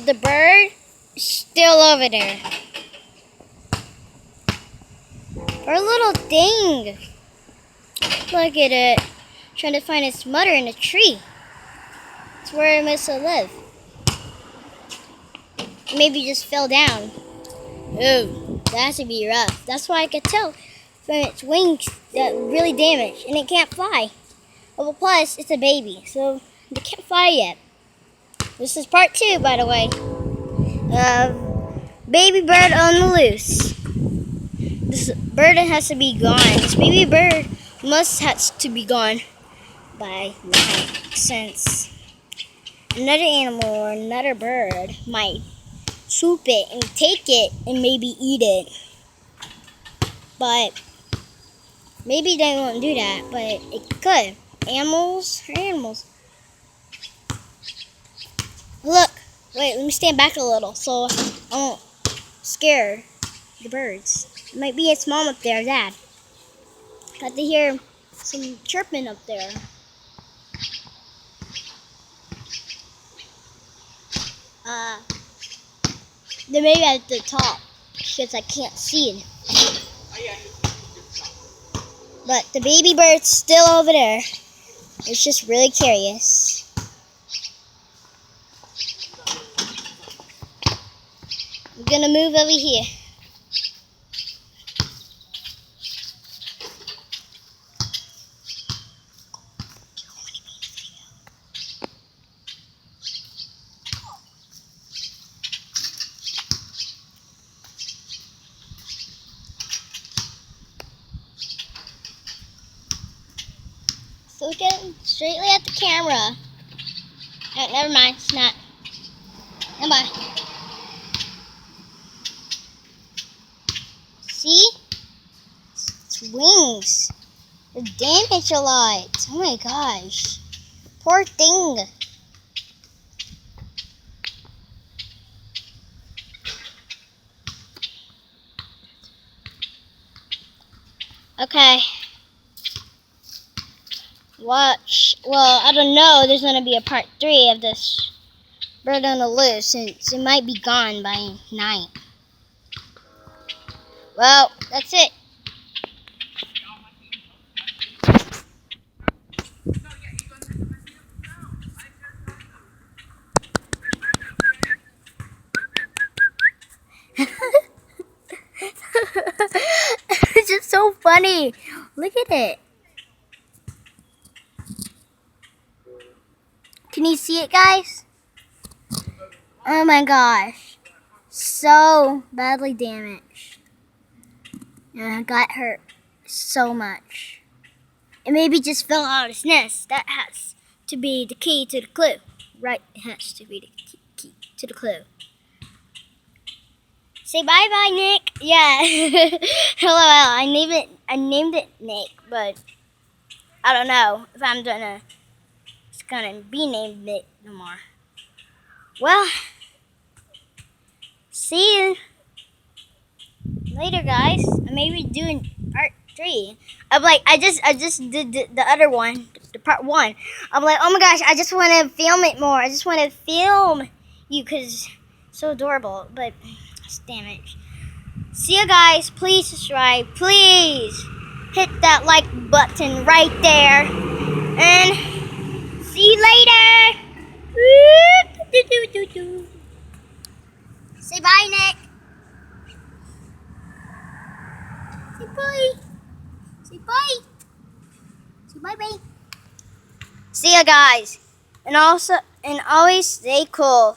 The bird is still over there. Our little thing. Look at it. Trying to find its mother in a tree. It's where it must have lived. Maybe just fell down. Oh, that has to be rough. That's why I could tell from its wings that really damaged, and it can't fly. Well, plus it's a baby, so it can't fly yet. This is part 2, by the way. Baby bird on the loose. This bird has to be gone. This baby bird has to be gone by night, since another animal or another bird might swoop it and take it and maybe eat it. But maybe they won't do that, but it could. Animals are animals. Look, wait, let me stand back a little so I won't scare the birds. It might be its mom up there, dad. Got to hear some chirping up there. They may be at the top because I can't see it. But the baby bird's still over there. It's just really curious. I'm gonna move over here. So looking straightly at the camera. Oh, never mind, it's not. Come on. See? Its wings. They're damaged a lot. Oh my gosh. Poor thing. Okay. Watch. Well, I don't know. There's going to be a part 3 of this bird on the loose, since it might be gone by night. Well, that's it. It's just so funny. Look at it. Can you see it, guys? Oh my gosh. So badly damaged. And I got hurt so much. It maybe just fell out of its nest. That has to be the key to the clue. Right, it has to be the key to the clue. Say bye-bye, Nick. Yeah. Hello. I named it Nick, but I don't know if it's gonna be named Nick no more. Well, see you later, guys. I may be doing part 3. I just did the other one, the part 1. I'm like, oh my gosh, I just want to film it more. I just want to film you because it's so adorable. But damn it. See you guys. Please subscribe. Please hit that like button right there. And see you later. Say bye, Nick. Say bye. Say bye. Say bye-bye. See ya, guys. And always stay cool.